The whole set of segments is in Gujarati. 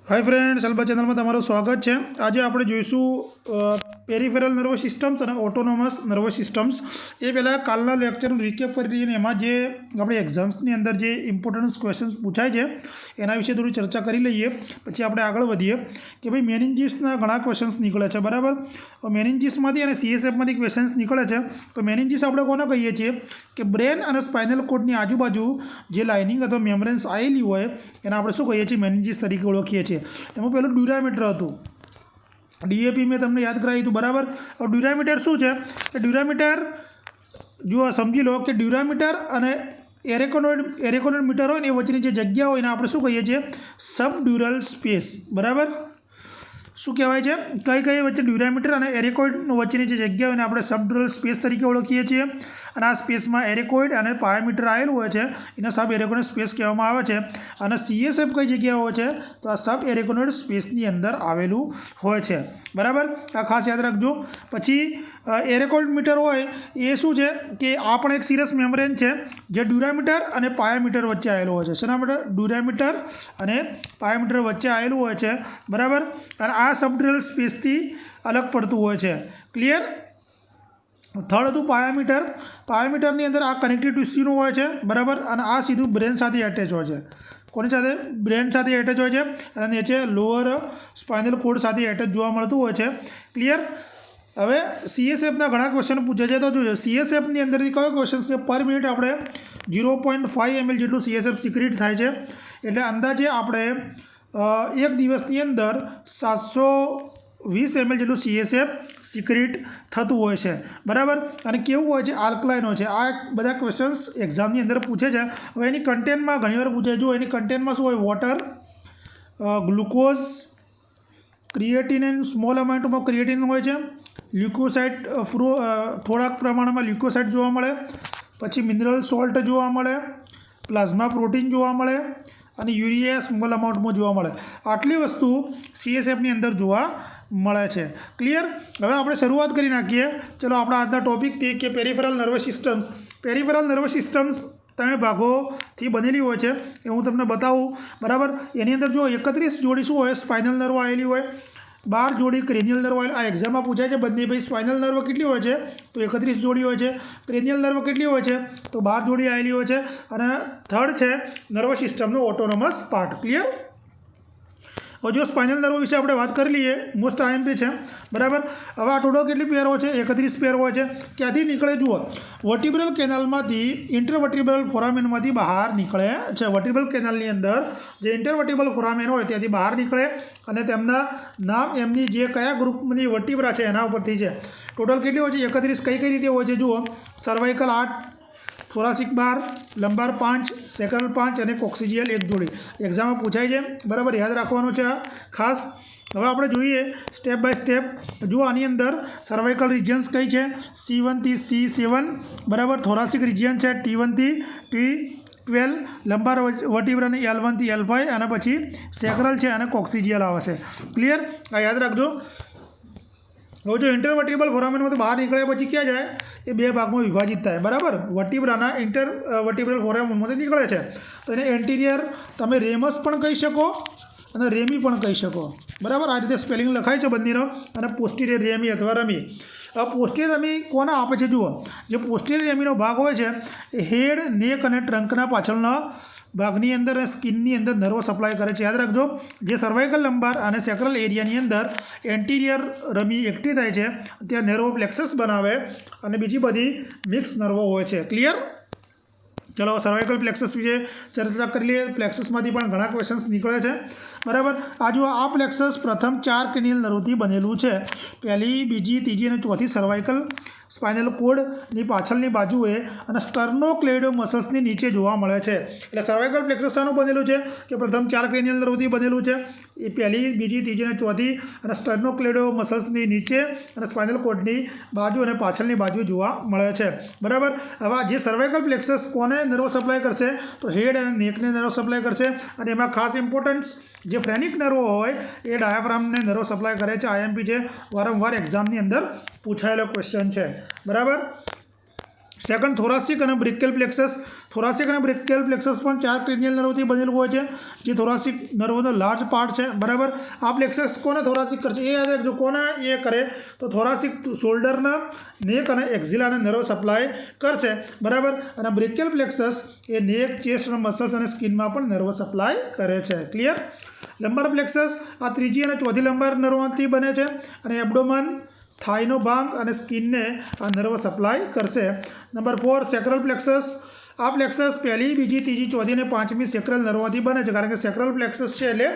हाय फ्रेंड्स, अल्बा चैनल में तमाરું स्वागत है। आज આપણે જોઈશું પેરિફેરલ નર્વસ સિસ્ટમ્સ અને ઓટોનોમસ નર્વસ સિસ્ટમ્સ। એ પહેલાં કાલના લેક્ચરનું રિકેપ કરી લઈએ અને એમાં જે આપણે એક્ઝામ્સની અંદર જે ઇમ્પોર્ટન્સ ક્વેશ્ચન્સ પૂછાય છે એના વિશે થોડી ચર્ચા કરી લઈએ, પછી આપણે આગળ વધીએ કે ભાઈ મેનિન્જીસના ઘણા ક્વેશ્ચન્સ નીકળે છે, બરાબર। મેનિન્જીસમાંથી અને સીએસએફમાંથી ક્વેશ્ચન્સ નીકળે છે તો મેનિન્જીસ આપણે કોને કહીએ છીએ કે બ્રેન અને સ્પાઇનલ કોર્ડની આજુબાજુ જે લાઇનિંગ અથવા મેમ્બ્રેન્સ આવેલી હોય એને આપણે શું કહીએ છીએ, મેનિન્જીસ તરીકે ઓળખીએ છીએ। એમાં પેલું ડ્યુરામીટર હતું, ડીએપી મેં તમને યાદ કરાવી હતું, બરાબર। હવે ડ્યુરામીટર શું છે કે ડ્યુરામીટર જો સમજી લો કે ડ્યુરામીટર અને એરેકોનોઇડ મીટર હોય ને એ વચ્ચેની જે જગ્યા હોય એને આપણે શું કહીએ છીએ, સબડ્યુરલ સ્પેસ, બરાબર। શું કહેવાય છે, કઈ વચ્ચે ડ્યુરામીટર અને એરેકોઇડ વચ્ચેની જે જગ્યા હોય ને આપણે સબડ્યુરલ સ્પેસ તરીકે ઓળખીએ છીએ। અને આ સ્પેસમાં એરેકોઇડ અને પાયોમીટર આવેલું હોય છે, એને સબ એરેકોનોઇડ સ્પેસ કહેવામાં આવે છે। અને સીએસએફ કઈ જગ્યાએ હોય છે તો આ સબ એરેકોનોઇડ સ્પેસની અંદર આવેલું હોય છે, બરાબર। આ ખાસ યાદ રાખજો। પછી એરેકોઇડ મીટર હોય એ શું છે કે આ પણ એક સિરસ મેમ્બ્રેન છે જે ડ્યુરામીટર અને પાયોમીટર વચ્ચે આવેલું હોય છે। શેના માટે? ડ્યુરામીટર અને પાયોમીટર વચ્ચે આવેલું હોય છે, બરાબર। અને આ સબડ્યુરલ સ્પેસથી અલગ પડતું હોય છે, ક્લિયર। થર્ડ હતું પાયોમીટર। પાયોમીટરની અંદર આ કનેક્ટિવ ટિશ્યુનું હોય છે, બરાબર। અને આ સીધું બ્રેન સાથે એટેચ હોય છે, કોની સાથે? બ્રેન સાથે એટેચ હોય છે અને નીચે લોઅર સ્પાઇનલ કોર્ડ સાથે એટેચ જોવા મળતું હોય છે, ક્લિયર। હવે સીએસએફના ઘણા ક્વેશ્ચન પૂછે છે તો જોજો સીએસએફની અંદરથી કયો ક્વેશ્ચન છે, પર મિનિટ આપણે 0.5 ml જેટલું સીએસએફ સિક્રેટ થાય છે, એટલે અંદાજે આપણે એક દિવસની અંદર 720 ml જેટલું સીએસએફ સિક્રેટ થતું હોય છે, બરાબર। અને કેવું હોય છે? આલ્કલાઇન હોય છે। આ બધા ક્વેશ્ચન્સ એક્ઝામની અંદર પૂછે છે। હવે એની કન્ટેન્ટમાં ઘણીવાર પૂછે, જો એની કન્ટેન્ટમાં શું હોય, water, glucose, creatine and small અમાઉન્ટમાં creatine હોય છે, લ્યુકોસાઇડ થોડાક પ્રમાણમાં લ્યુકોસાઇડ જોવા મળે, પછી મિનરલ સોલ્ટ જોવા મળે, પ્લાઝ્મા પ્રોટીન જોવા મળે અને યુરિયા સ્મોલ અમાઉન્ટમાં જોવા મળે। આટલી વસ્તુ સીએસએફની અંદર જોવા મળે છે, ક્લિયર। હવે આપણે શરૂઆત કરી નાખીએ, ચલો આપણા આજના ટોપિકથી કે peripheral nervous systems. Peripheral nervous systems 3 ભાગોથી બનેલી હોય છે એ હું તમને બતાવું, બરાબર। એની અંદર જો 31 જોડી શું હોય, સ્પાઇનલ નર્વ આવેલી હોય, 12 જોડી ક્રેનિયલ નર્વ આવેલી। આ એક્ઝામમાં પૂછાય છે બંને, ભાઈ સ્પાઇનલ નર્વ કેટલી હોય છે તો 31 જોડી હોય છે, ક્રેનિયલ નર્વ કેટલી હોય છે તો 12 જોડી આવેલી હોય છે, અને થર્ડ છે નર્વસ સિસ્ટમનો ઓટોનોમસ પાર્ટ, ક્લિયર। હવે જો સ્પાઇનલ નર્વ વિશે આપણે વાત કરી લઈએ, મોસ્ટ આઈએમપી છે, બરાબર। હવે આ ટોટલ કેટલી પેર હોય છે? 31 પેર હોય છે। ક્યાંથી નીકળે જુઓ, વર્ટિબ્રલ કેનાલમાંથી ઇન્ટરવર્ટિબ્રલ ફોરામેનમાંથી બહાર નીકળે છે। વર્ટિબ્રલ કેનાલની અંદર જે ઇન્ટરવર્ટિબ્રલ ફોરામેન હોય ત્યાંથી બહાર નીકળે અને તેમના નામ એમની જે કયા ગ્રુપની વર્ટિબ્રા છે એના ઉપરથી છે। ટોટલ કેટલી હોય છે? 31। કઈ રીતે હોય છે જુઓ, સર્વાઇકલ 8, થોરાસિક 12, લંબાર 5, સેક્રલ 5 અને કોક્સિજિયલ 1 જોડી એક્ઝામમાં પૂછાય છે, બરાબર, યાદ રાખવાનું છે ખાસ। હવે આપણે જોઈએ સ્ટેપ બાય સ્ટેપ। જુઓ આની અંદર સર્વાઇકલ રિજિયન્સ કઈ છે, C1 થી C7, બરાબર। થોરાસિક રિજિયન છે T1 થી T12, લંબાર વર્ટિબ્રાની L1 થી L5 અને પછી સેક્રલ છે અને કોક્સિજિયલ આવે છે, ક્લિયર। આ યાદ રાખજો। હવે જો ઇન્ટરવર્ટિબ્રલ ફોરામેનમાંથી બહાર નીકળ્યા પછી ક્યાં જાય, એ 2 ભાગમાં વિભાજિત થાય, બરાબર। વર્ટિબ્રાના ઇન્ટરવર્ટિબ્રલ ફોરામેનમાંથી નીકળે છે તો એને એન્ટિરિયર તમે રેમસ પણ કહી શકો અને રેમી પણ કહી શકો, બરાબર। આ રીતે સ્પેલિંગ લખાય છે બંનેનો। અને પોસ્ટિરિયર રેમી અથવા રમી। આ પોસ્ટિરિયર રેમી કોને આપે છે જુઓ, જે પોસ્ટિરિયર રેમીનો ભાગ હોય છે એ હેડ, નેક અને ટ્રંકના પાછળના ભાગની અંદર સ્કિનની અંદર નર્વ સપ્લાય કરે છે, યાદ રાખજો। જે સર્વાઇકલ, લંબાર અને સેક્રલ એરિયાની અંદર એન્ટિરિયર રમી એક્ટિવ થાય છે, ત્યાં નર્વ પ્લેક્સસ બનાવે અને બીજી બધી મિક્સ નર્વો હોય છે, ક્લિયર। ચલો સર્વાઇકલ પ્લેક્સસ વિશે ચર્ચા કરી લઈએ। પ્લેક્સસમાંથી પણ ઘણા ક્વેશ્ચન્સ નીકળે છે, બરાબર। આ જો આ પ્લેક્સસ પ્રથમ 4 ક્રેનિયલ નર્વથી બનેલું છે, પહેલી, બીજી, ત્રીજી અને ચોથી સર્વાઇકલ સ્પાઇનલ કોર્ડની પાછળની બાજુએ અને સ્ટર્નોક્લેઇડો મસલ્સની નીચે જોવા મળે છે। એટલે સર્વાઇકલ પ્લેક્સસ શાનું બનેલું છે કે પ્રથમ 4 ક્રેનિયલ નર્વથી બનેલું છે, એ પહેલી, બીજી, ત્રીજી અને ચોથી, અને સ્ટર્નોક્લેઇડો મસલ્સની નીચે અને સ્પાઇનલ કોર્ડની બાજુ અને પાછળની બાજુ જોવા મળે છે, બરાબર। હવે જે સર્વાઇકલ પ્લેક્સસ કોને નર્વ સપ્લાય કરશે તો હેડ અને નેકને નર્વ સપ્લાય કરશે, અને એમાં ખાસ ઇમ્પોર્ટન્સ જે ફ્રેનિક નર્વ હોય એ ડાયાફ્રામને નર્વ સપ્લાય કરે છે। આઈએમપી છે, વારંવાર એક્ઝામની અંદર પૂછાયેલો ક્વેશ્ચન છે, બરાબર। સેકન્ડ થોરાસિક અને બ્રેકિયલ પ્લેક્સસ. થોરાસિક અને બ્રેકિયલ પ્લેક્સસ પણ 4 ક્રેનિયલ નર્વથી બનેલું હોય છે, જે થોરાસિક નર્વનો લાર્જ પાર્ટ છે. બરાબર. આ પ્લેક્સસ કોને થોરાસિક કરશે એ યાદ રાખજો. કોને એ કરે તો થોરાસિક શોલ્ડરના, નેક અને એક્ઝિલાને નર્વ સપ્લાય કરશે. બરાબર. અને બ્રેકિયલ પ્લેક્સસ એ નેક, ચેસ્ટ અને મસલ્સ અને સ્કિનમાં પણ નર્વ સપ્લાય કરે છે. ક્લિયર. લંબર પ્લેક્સસ આ ત્રીજી અને ચોથી લંબર નર્વથી બને છે અને એબ્ડોમન, થાઈનો ભાગ અને સ્કિનને આ નર્વ સપ્લાય કરશે. Number 4 sacral plexus. આ પ્લેક્સસ પહેલી, બીજી, ત્રીજી, ચોથી અને પાંચમી સેક્રલ નર્વથી બને છે, કારણ કે સેક્રલ પ્લેક્સસ છે એટલે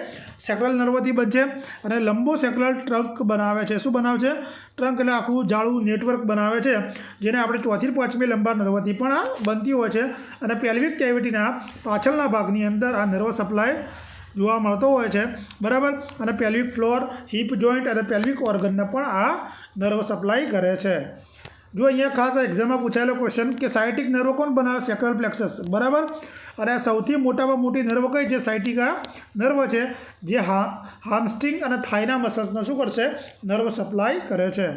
સેક્રલ નર્વથી બનશે. અને લંબો સેક્રલ ટ્રંક બનાવે છે. શું બનાવે છે? ટ્રંક એટલે આખું જાળું નેટવર્ક બનાવે છે, જેને આપણે ચોથી, પાંચમી લંબાર નર્વથી પણ આ બનતી હોય છે. અને પેલ્વિક કેવિટીના પાછળના ભાગની અંદર આ નર્વ સપ્લાય જોવા મળતો હોય છે. બરાબર. અને પેલ્વિક ફ્લોર, હિપ જોઈન્ટ અને પેલ્વિક ઓર્ગનને પણ આ નર્વ સપ્લાય કરે છે. જો અહીંયા ખાસ આ એક્ઝામમાં પૂછાયેલો ક્વેશ્ચન કે સાયટિક નર્વ કોણ બનાવે? સેક્રલ પ્લેક્સસ. બરાબર. અને આ સૌથી મોટામાં મોટી નર્વ કઈ છે? સાયટિકા નર્વ છે, જે હામસ્ટ્રિંગ અને થાઈના મસલ્સને શું કરશે? નર્વ સપ્લાય કરે છે.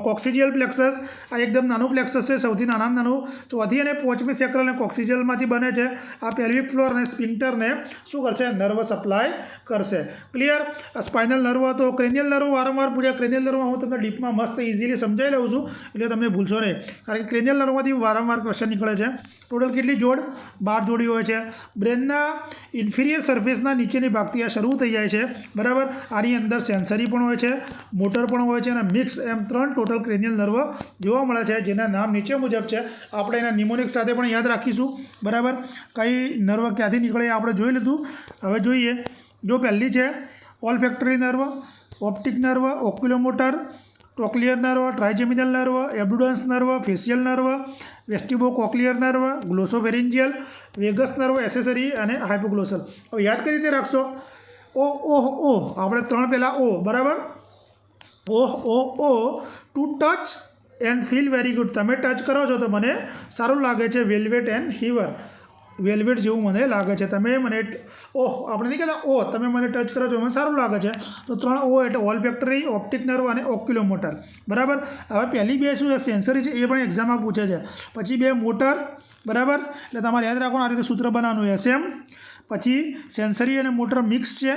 કોક્સિજિયલ પ્લેક્સસ આ એકદમ નાનું પ્લેક્સસ છે, સૌથી નાનામાં નાનું. ચોથી અને પાંચમી સેક્રલ અને કોક્સિજિયલમાંથી બને છે. આ પેલ્વિક ફ્લોર અને સ્પિન્ક્ટરને શું કરશે? નર્વ સપ્લાય કરશે. ક્લિયર. આ સ્પાઇનલ નર્વ હતો. ક્રેનિયલ નર્વ વારંવાર પૂછ્યા. ક્રેનિયલ નર્વ હું તમને ડીપમાં મસ્ત ઇઝીલી સમજાવી લઉં છું, એટલે તમને ભૂલશો નહીં, કારણ કે ક્રેનિયલ નર્વમાંથી વારંવાર ક્વેશ્ચન નીકળે છે. ટોટલ કેટલી જોડ? 12 જોડી હોય છે. બ્રેનના ઇન્ફિરિયર સરફેસના નીચેની ભાગથી આ શરૂ થઈ જાય છે. બરાબર. આની અંદર સેન્સરી પણ હોય છે, મોટર પણ હોય છે અને મિક્સ, એમ 3 ટોટલ ક્રેનિયલ નર્વ જોવા મળે છે, જેના નામ નીચે મુજબ છે. આપણે એના નિમોનિક સાથે પણ યાદ રાખીશું. બરાબર. કઈ નર્વ ક્યાંથી નીકળે આપણે જોઈ લીધું. હવે જોઈએ. જો પહેલી છે olfactory nerve, optic nerve, oculomotor, trochlear nerve, trigeminal nerve, abducens nerve, facial nerve, vestibulocochlear nerve, glossopharyngeal, vagus nerve, accessory અને હાઇપોગ્લોસલ. હવે યાદ કઈ રીતે રાખશો? ઓ આપણે 3 પહેલાં ઓ. બરાબર. O to touch and feel very good. તમે ટચ કરો છો તો મને સારું લાગે છે. Velvet and હીવર. વેલ્વેટ જેવું મને લાગે છે. તમે મને આપણે નહીં કહેતા તમે મને ટચ કરો છો મને સારું લાગે છે. તો 3 ઓ એટલે ઓલ્ફેક્ટરી, ઓપ્ટિક નર્વ અને ઓક્યુલોમોટર. બરાબર. હવે પહેલી 2 શું છે? સેન્સરી છે, એ પણ એક્ઝામમાં પૂછે છે. પછી 2 મોટર. બરાબર. એટલે તમારે યાદ રાખવાનું, આ રીતે સૂત્ર બનાવવાનું. SM. પછી સેન્સરી અને મોટર મિક્સ છે.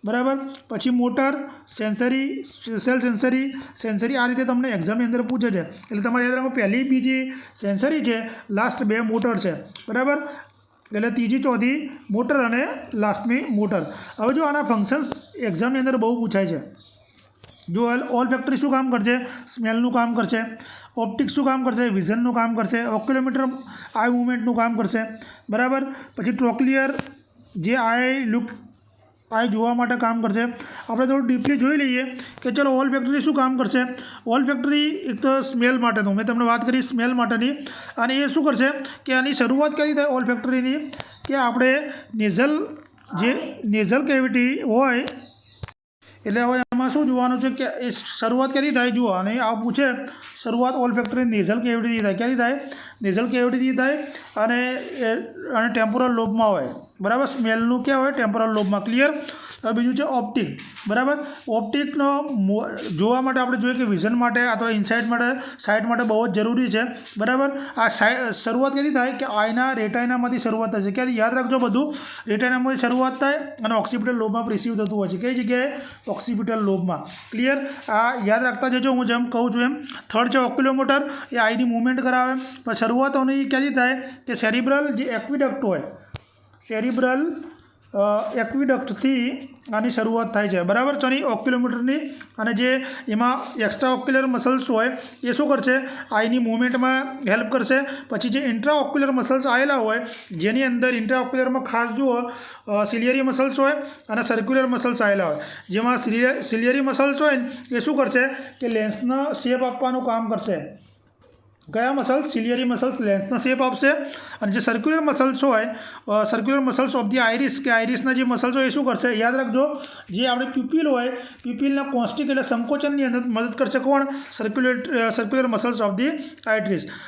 બરાબર. પછી મોટર, સેન્સરી, સ્પેશિયલ સેન્સરી આ રીતે તમને એક્ઝામની અંદર પૂછે છે. એટલે તમારે યાદ રાખો, પહેલી, બીજી સેન્સરી છે, લાસ્ટ 2 મોટર છે. બરાબર. એટલે ત્રીજી, ચોથી મોટર અને લાસ્ટની મોટર. હવે જો આના ફંક્શન્સ એક્ઝામની અંદર બહુ પૂછાય છે. જો ઓલ્ફેક્ટરી શું કામ કરશે? સ્મેલનું કામ કરશે. ઓપ્ટિક શું કામ કરશે? વિઝનનું કામ કરશે. ઓક્યુલોમીટર આઈ મૂવમેન્ટનું કામ કરશે. બરાબર. પછી ટ્રોક્લિયર જે આઈ જોવા માટે કામ કરશે. આપણે થોડું ડીપલી જોઈ લઈએ કે ચલો ઓલ્ફેક્ટરી શું કામ કરશે. ઓલ્ફેક્ટરી એક તો સ્મેલ માટેનું મેં તમને વાત કરી, સ્મેલ માટેની. અને એ શું કરશે કે આની શરૂઆત કઈ થાય ઓલ્ફેક્ટરીની, કે આપણે નેઝલ કેવિટી હોય, એટલે હવે એમાં શું જોવાનું છે કે એ શરૂઆત ક્યાંથી થાય? જુઓ, અને આ પૂછે શરૂઆત ઓલ્ફેક્ટરી નેઝલ કેવિટીથી થાય. ક્યાંથી થાય? નેઝલ કેવિટીથી થાય. અને ટેમ્પોરલ લોબમાં હોય. બરાબર. સ્મેલનું ક્યાં હોય? ટેમ્પોરલ લોબમાં. ક્લિયર. હવે બીજું છે ઓપ્ટિક. બરાબર. ઓપ્ટિકનો જોવા માટે આપણે જોઈએ કે વિઝન માટે અથવા ઇનસાઇટ માટે, સાઇટ માટે બહુ જ જરૂરી છે. બરાબર. આ શરૂઆત ક્યાંથી થાય? કે આઈના રેટાઇનામાંથી શરૂઆત થશે. ક્યાંથી? યાદ રાખજો બધું. રેટાઇનામાંથી શરૂઆત થાય અને ઓક્સિપિટલ લોબમાં પ્રિસીવ થતું હોય છે. કઈ જગ્યાએ? ઓક્સિપિટલ લોબમાં. ક્લિયર. આ યાદ રાખતા જજો, હું જેમ કહું છું એમ. થર્ડ છે ઓક્યુલોમોટર. એ આઈની મૂવમેન્ટ કરાવે. પણ શરૂઆત ક્યાંથી થાય? કે સેરિબ્રલ જે એક્વિડક્ટ હોય, સેરિબ્રલ એક્વિડક્ટથી આની શરૂઆત થાય છે. બરાબર. ચોની ઓક્યુલોમીટરની. અને જે એમાં એક્સ્ટ્રા ઓક્યુલર મસલ્સ હોય એ શું કરશે? આઈની મૂવમેન્ટમાં હેલ્પ કરશે. પછી જે ઇન્ટ્રા ઓક્યુલર મસલ્સ આવેલા હોય, જેની અંદર ઇન્ટ્રા ઓક્યુલરમાં ખાસ જુઓ સિલિયરી મસલ્સ હોય અને સર્ક્યુલર મસલ્સ આવેલા હોય. જેમાં સિલિયરી મસલ્સ હોય એ શું કરશે? કે લેન્સનો શેપ આપવાનું કામ કરશે. કયા મસલ્સ? સિલિયરી મસલ્સ લેન્સના શેપ આપશે. અને જે સર્ક્યુલર મસલ્સ હોય, circular muscles of the iris, કે આઇરિસના જે મસલ્સ હોય એ શું કરશે? યાદ રાખજો, જે આપણે પ્યુપિલ હોય, પ્યુપિલના કોન્સ્ટ્રિક એટલે સંકોચનની અંદર મદદ કરશે. કોણ? Circular muscles of the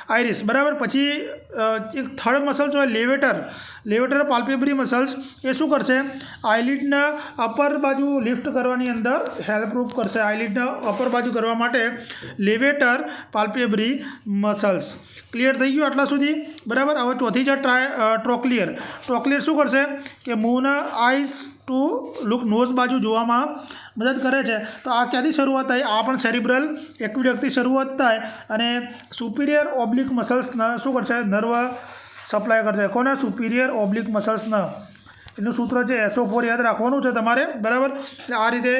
iris. બરાબર. પછી એક થર્ડ મસલ્સ હોય લેવેટર પાલ્પેબ્રી મસલ્સ. એ શું કરશે? આઈલિડના અપર બાજુ લિફ્ટ કરવાની અંદર હેલ્પરૂપ કરશે. આઈલિડના અપર બાજુ કરવા માટે લેવેટર પાલ્પેબ્રી મસલ્સ. ક્લિયર થઈ ગયું આટલા સુધી? બરાબર. હવે ચોથી છે ટ્રોક્લિયર. ટ્રોક્લિયર શું કરશે કે મૂવને આઈસ ટુ લુક નોઝ બાજુ જોવામાં મદદ કરે છે. તો આ ક્યાંથી શરૂઆત થાય? આ પણ સેરિબ્રલ એક્વિડક્ટથી શરૂઆત થાય અને સુપિરિયર ઓબ્લિક મસલ્સને શું કરશે? નર્વ સપ્લાય કરશે. કોને? સુપિરિયર ઓબ્લિક મસલ્સને. એનું સૂત્ર છે SO4 યાદ રાખવાનું છે તમારે. બરાબર. એટલે આ રીતે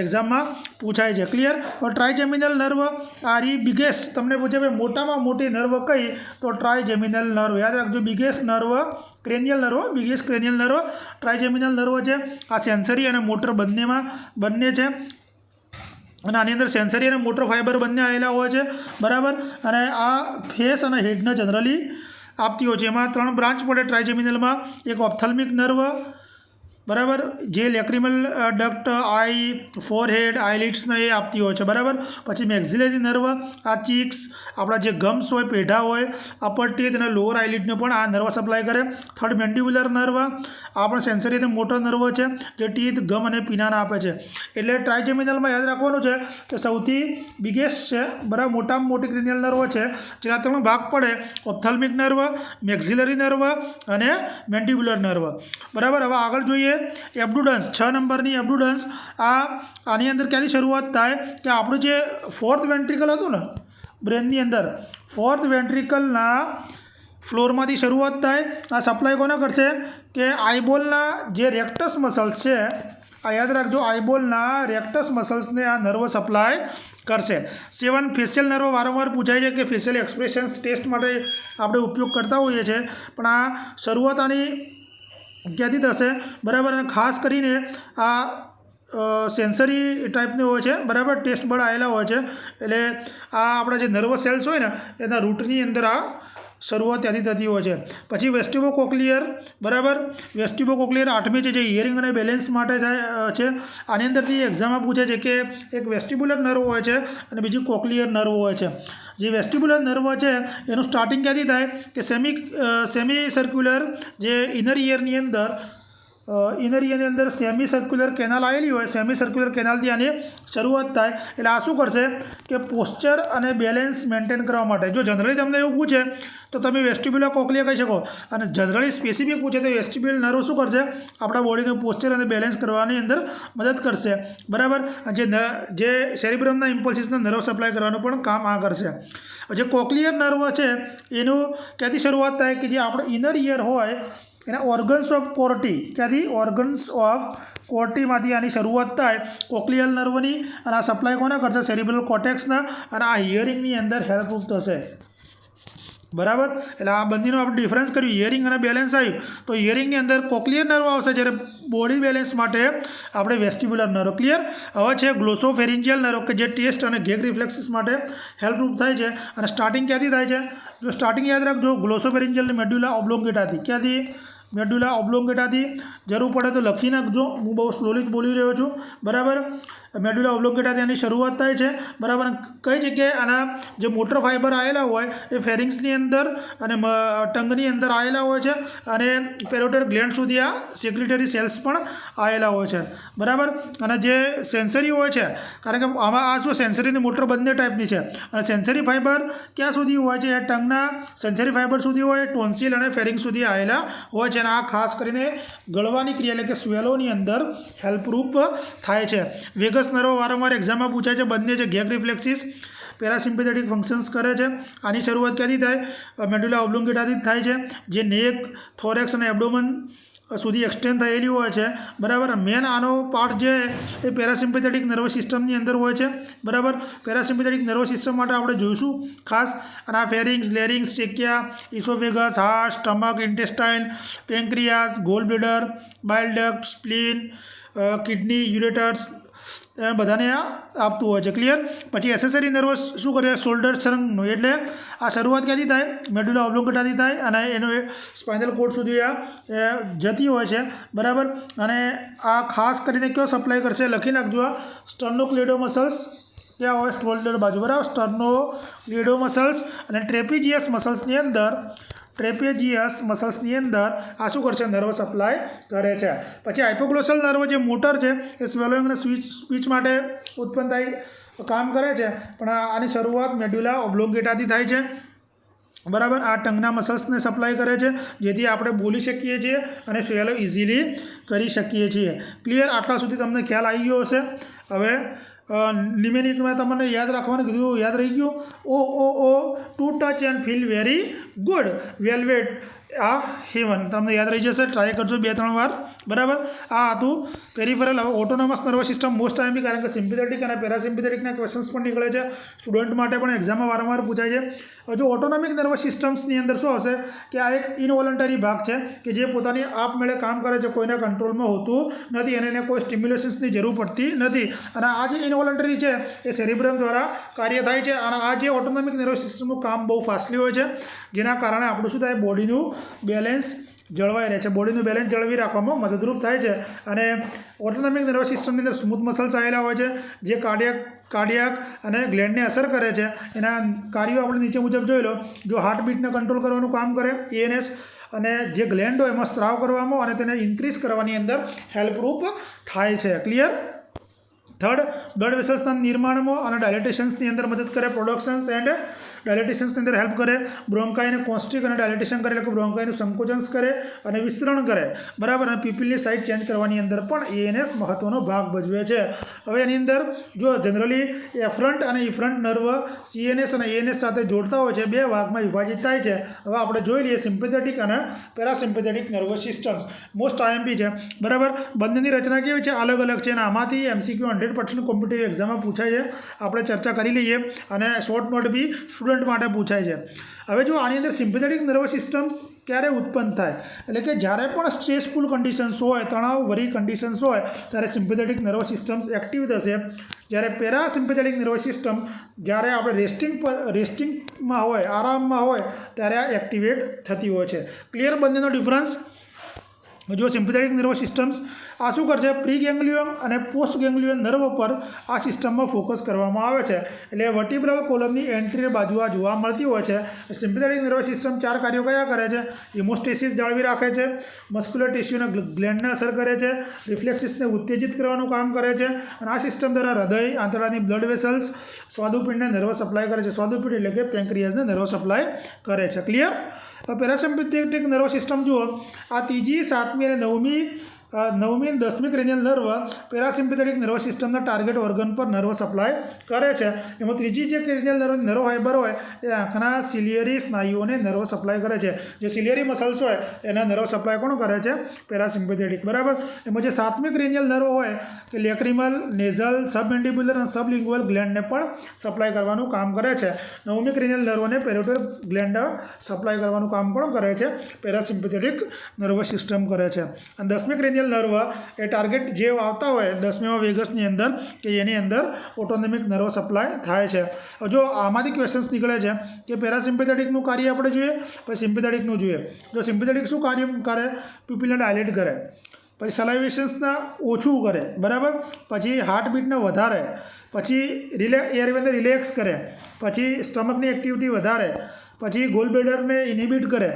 એક્ઝામમાં પૂછાય છે. ક્લિયર? ટ્રાઇજેમિનલ નર્વ આ બિગેસ્ટ તમને પૂછે ભાઈ મોટામાં મોટી નર્વ કઈ? તો ટ્રાઇજેમિનલ નર્વ યાદ રાખજો. Biggest nerve cranial nerve, biggest cranial nerve trigeminal nerve છે. આ સેન્સરી અને મોટર બંને છે અને આની અંદર સેન્સરી અને મોટર ફાઇબર બંને આવેલા હોય છે. બરાબર. અને આ ફેસ અને હેડને જનરલી આપતી હોય છે. એમાં 3 બ્રાન્ચ પડે ટ્રાઇજેમિનલમાં. એક ઓપ્થલ્મિક નર્વ, બરાબર, જે લેક્રિમલ ડક્ટ, આઈ, ફોરહેડ, આઈલિડ્સને એ આપતી હોય છે. બરાબર. પછી મેક્ઝિલરી નર્વ, આ ચીક્સ, આપણા જે ગમ્સ હોય, પેઢા હોય, અપર ટીથ અને લોઅર આઈલિડને પણ આ નર્વ સપ્લાય કરે. થર્ડ મેન્ડિબ્યુલર નર્વ, આ પણ સેન્સરી અને મોટર નર્વ છે જે ટીથ, ગમ અને પીનાને આપે છે. એટલે ટ્રાઇજેમિનલમાં યાદ રાખવાનું છે કે સૌથી બિગેસ્ટ છે, બરાબર, મોટામાં મોટી ક્રેનિયલ નર્વ છે જેના 3 ભાગ પડે: ઓપ્થલ્મિક નર્વ, મેક્ઝિલરી નર્વ અને મેન્ડિબ્યુલર નર્વ. બરાબર. હવે આગળ જોઈએ એબ્ડુડન્સ. 6 નંબરની એબ્ડુડન્સ. આની અંદર ક્યાંથી શરૂઆત થાય કે આપણું જે 4th વેન્ટ્રિકલ હતું ને બ્રેનની અંદર, 4th વેન્ટ્રિકલના ફ્લોરમાંથી શરૂઆત થાય. આ સપ્લાય કોને કરશે કે આઈબોલના જે રેક્ટસ મસલ્સ છે, આ યાદ રાખજો, આઈબોલના રેક્ટસ મસલ્સને આ નર્વ સપ્લાય કરશે. 7 ફેશિયલ નર્વ વારંવાર પૂછાય છે કે ફેશિયલ એક્સપ્રેશન્સ ટેસ્ટ માટે આપણે ઉપયોગ કરતા હોઈએ છીએ, પણ આ શરૂઆત આની ક્યાંથી થશે? બરાબર. અને ખાસ કરીને આ સેન્સરી ટાઈપની હોય છે. બરાબર. ટેસ્ટ બળ આવેલા હોય છે. એટલે આ આપણા જે નર્વ સેલ્સ હોય ને એના રૂટની અંદર આ શરૂઆત ત્યાંથી થતી હોય છે. પછી વેસ્ટિબોકોક્લિયર. બરાબર. વેસ્ટિબોકોક્લિયર 8મી છે જે હિયરિંગ અને બેલેન્સ માટે છે. આની અંદરથી એક્ઝામમાં પૂછે છે કે એક વેસ્ટિબ્યુલર નર્વ હોય છે અને બીજી કોક્લિયર નર્વ હોય છે. જે વેસ્ટિબ્યુલર નર્વ છે એનું સ્ટાર્ટિંગ ક્યાંથી થાય કે સેમી સર્ક્યુલર જે ઇનર ઇયરની અંદર સેમી સર્ક્યુલર કેનાલ આવેલી હોય, સેમી સર્ક્યુલર કેનાલથી આની શરૂઆત થાય. એટલે આ શું કરશે કે પોસ્ચર અને બેલેન્સ મેન્ટેન કરવા માટે. જો જનરલી તમને એવું પૂછે તો તમે વેસ્ટિબ્યુલર કોક્લિયા કહી શકો, અને જનરલી સ્પેસિફિક પૂછે તો વેસ્ટિબ્યુલર નર્વ શું કરશે? આપણા બોડીનું પોસ્ચર અને બેલેન્સ કરવાની અંદર મદદ કરશે. બરાબર. જે સેરિબ્રમના ઇમ્પલ્સિસને નર્વ સપ્લાય કરવાનું પણ કામ આ કરશે. જે કોક્લિયર નર્વ છે એનું ક્યાંથી શરૂઆત થાય કે જે આપણો ઇનર ઇયર હોય એના ઓર્ગન્સ ઓફ કોર્ટી, ક્યાંથી? ઓર્ગન્સ ઓફ કોર્ટીમાંથી આની શરૂઆત થાય કોક્લિયર નર્વની. અને આ સપ્લાય કોને કરશે? સેરિબ્રલ કોર્ટેક્સના. અને આ હિયરિંગની અંદર હેલ્પરૂપ થશે. બરાબર. એટલે આ બંનેનો આપણે ડિફરન્સ કર્યું. હિયરિંગ અને બેલેન્સ આવ્યું તો હિયરિંગની અંદર કોક્લિયર નર્વ આવશે, જ્યારે બોડી બેલેન્સ માટે આપણે વેસ્ટિબ્યુલર નર્વ. ક્લિયર? હવે છે ગ્લોસોફેરિન્જિયલ નર્વ કે જે ટેસ્ટ અને ગેગ રિફ્લેક્સિસ માટે હેલ્પરૂપ થાય છે. અને સ્ટાર્ટિંગ ક્યાંથી થાય છે? જો સ્ટાર્ટિંગ યાદ રાખજો, ગ્લોસોફેરિન્જિયલ મેડ્યુલા ઓબ્લોંગેટાથી. ક્યાંથી? મેડ્યુલા ઓબ્લોંગેટાથી. જરૂર પડે તો લખી નાખજો, હું બહુ સ્લોલી જ બોલી રહ્યો છું. બરાબર. મેડ્યુલા ઓબ્લોંગેટાથી આની શરૂઆત થાય છે. બરાબર. કઈ જગ્યાએ? આના જે મોટર ફાઇબર આવેલા હોય એ ફેરિંગ્સની અંદર અને ટંગની અંદર આવેલા હોય છે, અને પેરોટિડ ગ્લેન્ડ સુધી આ સેક્રેટરી સેલ્સ પણ આવેલા હોય છે. બરાબર. અને જે સેન્સરી હોય છે, કારણ કે આમાં આ શું સેન્સરી અને મોટર બંને ટાઈપની છે, અને સેન્સરી ફાઇબર ક્યાં સુધી હોય છે? એ ટંગના સેન્સરી ફાઇબર સુધી હોય, ટોન્સિલ અને ફેરિંગ સુધી આવેલા હોય છે. અને આ ખાસ કરીને ગળવાની ક્રિયા એટલે કે સ્વેલોની અંદર હેલ્પરૂપ થાય છે. વેગસ નર્વ વારંવાર એક્ઝામમાં પૂછાય છે. બંને છે ગેગ રિફ્લેક્સિસ, પેરાસિમ્પેથેટિક ફંક્શન્સ કરે છે. આની શરૂઆત ક્યાંથી થાય? મેડ્યુલા ઓબ્લોંગેટાથી થાય છે, જે નેક, થોરેક્સ અને એબ્ડોમન સુધી એક્સટેન્ડ થયેલી હોય છે. બરાબર. મેન આનો પાર્ટ જે એ પેરાસિમ્પેથેટિક નર્વ સિસ્ટમની અંદર હોય છે. બરાબર. પેરાસિમ્પેથેટિક નર્વ સિસ્ટમ માટે આપણે જોઈશું ખાસ. અને આ pharynx, larynx, trachea, oesophagus, heart, stomach, intestine, pancreas, gall bladder, bile duct, spleen, kidney, ureters બધાને આ આપતું હોય છે. ક્લિયર? પછી એસેસરી નર્વ શું કરે? શોલ્ડર શરંગનું. એટલે આ શરૂઆત ક્યાંથી થાય? મેડ્યુલા ઓબ્લોંગેટાથી થાય અને એનો સ્પાઇનલ કોર્ડ સુધી આ જતી હોય છે. બરાબર. અને આ ખાસ કરીને કયો સપ્લાય કરશે? લખી નાખજો. સ્ટર્નોક્લેડો મસલ્સ ક્યાં હોય? શોલ્ડર બાજુ. બરાબર. સ્ટર્નોક્લેડો મસલ્સ અને ટ્રેપેજિયસ મસલ્સની અંદર આ શું કરશે? નર્વ સપ્લાય કરે છે. પછી હાઇપોગ્લોસલ નર્વ જે મોટર છે એ સ્વેલોઈંગ અને સ્પીચ માટે ઉત્પન્ન થાય કામ કરે છે, પણ આની શરૂઆત મેડ્યુલા ઓબ્લોંગેટાથી થાય છે. બરાબર. આ ટંગના મસલ્સને સપ્લાય કરે છે, જેથી આપણે બોલી શકીએ છીએ અને સ્વેલો ઇઝીલી કરી શકીએ છીએ. ક્લિયર? આટલા સુધી તમને ખ્યાલ આવી ગયો હશે. હવે ન્યુમેરિકમાં તમને યાદ રાખવાનું કીધું, યાદ રહી ગયું. O to touch and feel very good, velvet of heaven. તમને યાદ રહી જશે. ટ્રાય કરજો 2-3 વાર. બરાબર. આ હતું પેરિફેરલ. હવે autonomous nervous system most time be, કારણ કે સિમ્પેથેટિક અને પેરાસિમ્પેથેટિકના ક્વેશ્ચન્સ પણ નીકળે છે સ્ટુડન્ટ માટે, પણ એક્ઝામમાં વારંવાર પૂછાય છે. જો ઓટોનોમિક નર્વસ સિસ્ટમ્સની અંદર શું આવશે કે આ એક ઇનવોલન્ટરી ભાગ છે કે જે પોતાની આપમેળે કામ કરે છે, કોઈના કંટ્રોલમાં હોતું નથી અને એને કોઈ સ્ટિમ્યુલેશન્સની જરૂર પડતી નથી. અને આ જે ઇનવોલન્ટરી છે એ સેરિબ્રમ દ્વારા કાર્ય થાય છે. અને આ જે ઓટોનોમિક નર્વસ સિસ્ટમનું કામ બહુ ફાસ્ટલી હોય છે, જેના કારણે આપણું શું થાય, બોડીનું બેલેન્સ જળવાઈ રહે છે. બોડીનું બેલેન્સ જળવી રાખવામાં મદદરૂપ થાય છે. અને ઓટોનોમિક નર્વસ સિસ્ટમની અંદર સ્મૂથ મસલ્સ આવેલા હોય છે, જે કાર્ડિયાક અને ગ્લેન્ડને અસર કરે છે. એના કાર્યો આપણે નીચે મુજબ જોઈ લો. જો હાર્ટબીટને કંટ્રોલ કરવાનું કામ કરે એએનએસ, અને જે ગ્લેન્ડ હોય એમાં સ્ત્રાવ કરવામાં અને તેને ઇન્ક્રીઝ કરવાની અંદર હેલ્પરૂપ થાય છે. ક્લિયર? થર્ડ, બ્લડ વેસલ્સના નિર્માણમાં અને ડાયલેટેશન્સની અંદર મદદ કરે. પ્રોડક્શન્સ એન્ડ ડાયલેટેશન્સની અંદર હેલ્પ કરે. બ્રોન્કાઈને કોન્સ્ટ્રિક્ટ અને ડાયલેટેશન કરે, એટલે કે બ્રોન્કાઈનું સંકોચન કરે અને વિસ્તરણ કરે. બરાબર. અને પીપીલની સાઇઝ ચેન્જ કરવાની અંદર પણ એએનએસ મહત્ત્વનો ભાગ ભજવે છે. હવે એની અંદર જો જનરલી એફરન્ટ અને ઇફરન્ટ નર્વ સીએનએસ અને એએનએસ સાથે જોડતા હોય છે, 2 ભાગમાં વિભાજિત થાય છે. હવે આપણે જોઈ લઈએ સિમ્પેથેટિક અને parasympathetic nervous systems. Most IMP છે. બરાબર. બંનેની રચના કેવી છે, અલગ અલગ છે. અને આમાંથી MCQ 100% કોમ્પિટિટિવ એક્ઝામમાં પૂછાય છે. આપણે ચર્ચા કરી લઈએ. અને શોર્ટ નોટ બી સ્ટુડન્ટ માટે પૂછાય છે. હવે જો આની અંદર સિમ્પેથેટિક નર્વસ સિસ્ટમ્સ ક્યારે ઉત્પન્ન થાય, એટલે કે જ્યારે પણ સ્ટ્રેસફુલ કન્ડિશન્સ હોય, તણાવભરી કન્ડિશન્સ હોય, ત્યારે સિમ્પેથેટિક નર્વસ સિસ્ટમ્સ એક્ટિવ થશે. જ્યારે પેરાસિમ્પેથેટિક નર્વસ સિસ્ટમ જ્યારે આપણે રેસ્ટિંગમાં હોય, આરામમાં હોય, ત્યારે આ એક્ટિવેટ થતી હોય છે. ક્લિયર? બંનેનો ડિફરન્સ. જો સિમ્પેથેટિક નર્વસ સિસ્ટમ્સ આ શું કરશે, પ્રી ગેંગ્લિયન અને પોસ્ટ ગેંગ્લિયન નર્વ પર આ સિસ્ટમમાં ફોકસ કરવામાં આવે છે. એટલે વર્ટિબ્રલ કોલમની એન્ટ્રીની બાજુ આ જોવા મળતી હોય છે. સિમ્પેથેટિક નર્વસ સિસ્ટમ 4 કાર્યો કયા કરે છે? હિમોસ્ટેસિસ જાળવી રાખે છે, મસ્ક્યુલર ટિશ્યુના ગ્લેન્ડને અસર કરે છે, રિફ્લેક્સિસને ઉત્તેજિત કરવાનું કામ કરે છે. અને આ સિસ્ટમ દ્વારા હૃદય, આંતરડાની બ્લડ વેસલ્સ, સ્વાદુપિંડને નર્વ સપ્લાય કરે છે. સ્વાદુપિંડ એટલે કે પેન્ક્રિયાસને નર્વ સપ્લાય કરે છે. ક્લિયર? પેરાસિમ્પેથેટિક નર્વસ સિસ્ટમ જુઓ, આ 3જી, 7મી અને 9મી અને 10મી ક્રેનિયલ નર્વ પેરાસિમ્પેથેટિક નર્વસ સિસ્ટમના ટાર્ગેટ ઓર્ગન પર નર્વ સપ્લાય કરે છે. એમાં 3જી જે ક્રેનિયલ નર્વ ફાઇબર હોય એ આંખના સિલિયરી સ્નાયુઓને નર્વ સપ્લાય કરે છે. જે સિલિયરી મસલ્સ હોય એના નર્વ સપ્લાય કોણ કરે છે? પેરાસિમ્પેથેટિક. બરાબર. એમાં જે 7મી ક્રેનિયલ નર્વ હોય કે લેક્રિમલ, નેઝલ, સબમેન્ડિબ્યુલર અને સબલિંગ્યુઅલ ગ્લેન્ડને પણ સપ્લાય કરવાનું કામ કરે છે. 9મી ક્રેનિયલ નર્વને પેરોટિડ ગ્લેન્ડ સપ્લાય કરવાનું કામ કોણ કરે છે? પેરાસિમ્પેથેટિક નર્વસ સિસ્ટમ કરે છે. અને 10મી ક્રેનિયલ નર્વ એ ટાર્ગેટ જે આવતા હોય 10મીમાં વેગસની અંદર, કે એની અંદર ઓટોનોમિક નર્વ સપ્લાય થાય છે. જો આમાંથી ક્વેશ્ચન્સ નીકળે છે કે પેરાસિમ્પેથેટિકનું કાર્ય આપણે જોઈએ, પછી સિમ્પેથેટિકનું જોઈએ. જો સિમ્પેથેટિક શું કાર્ય કરે? પ્યુપિલને ડાયલેટ કરે, પછી સલાઇવેશન્સને ઓછું કરે. બરાબર. પછી હાર્ટબીટને વધારે, પછી એરવેને રિલેક્સ કરે, પછી સ્ટમકની એક્ટિવિટી વધારે, પછી ગોલબ્લેડરને ઇનિબિટ કરે,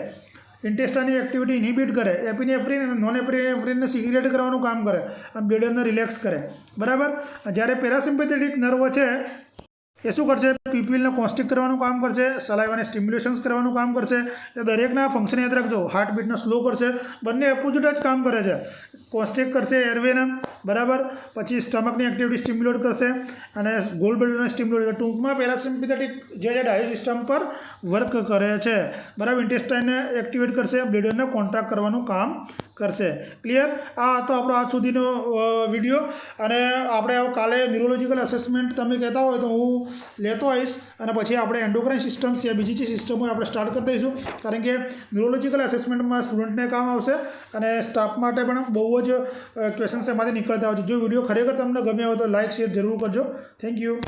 ઇન્ટેસ્ટાઇનની એક્ટિવિટી ઇનિબિટ કરે, એપિનેફ્રિન અને નોન એપિનેફ્રિનને સિક્રેટ કરવાનું કામ કરે અને બ્લેડરને રિલેક્સ કરે. બરાબર. જ્યારે પેરાસિમ્પેથેટિક નર્વ છે એ શું કરશે? પીપીલને કોન્સ્ટ્રિક્ટ કરવાનું કામ કરશે, સલાઇવાને સ્ટિમ્યુલેશન્સ કરવાનું કામ કરશે. એટલે દરેકના ફંક્શન યાદ રાખજો. હાર્ટબીટને સ્લો કરશે, બંને ઓપોઝિટ જ કામ કરે છે. કોન્સ્ટ્રિક્ટ કરશે એરવેને, બરાબર. પછી સ્ટમકની એક્ટિવિટી સ્ટિમ્યુલેટ કરશે અને ગોલબ્લેડરને સ્ટિમ્યુલેટ. ટૂંકમાં પેરાસિમ્પેથેટિક જે ડાયજેસ્ટિવ સિસ્ટમ પર વર્ક કરે છે. બરાબર. ઇન્ટેસ્ટાઇનને એક્ટિવેટ કરશે, બ્લેડરને કોન્ટ્રાક્ટ કરવાનું કામ કરશે. ક્લિયર? આ હતો આપણો આજ સુધીનો વિડીયો. અને આપણે કાલે ન્યુરોલોજીકલ અસેસમેન્ટ તમે કહેતા હોય તો હું લેતો આવીશ, અને પછી આપણે એન્ડોક્રાઇન સિસ્ટમ્સ યા બીજી જે સિસ્ટમો આપણે સ્ટાર્ટ કરી દઈશું. કારણ કે ન્યુરોલોજીકલ અસેસમેન્ટમાં સ્ટુડન્ટને કામ આવશે અને સ્ટાફ માટે પણ બહુ જ ક્વેશ્ચન્સ એમાંથી નીકળતા હોય છે. જો વિડીયો ખરેખર તમને ગમ્યો હોય તો લાઇક, શેર જરૂર કરજો. Thank you.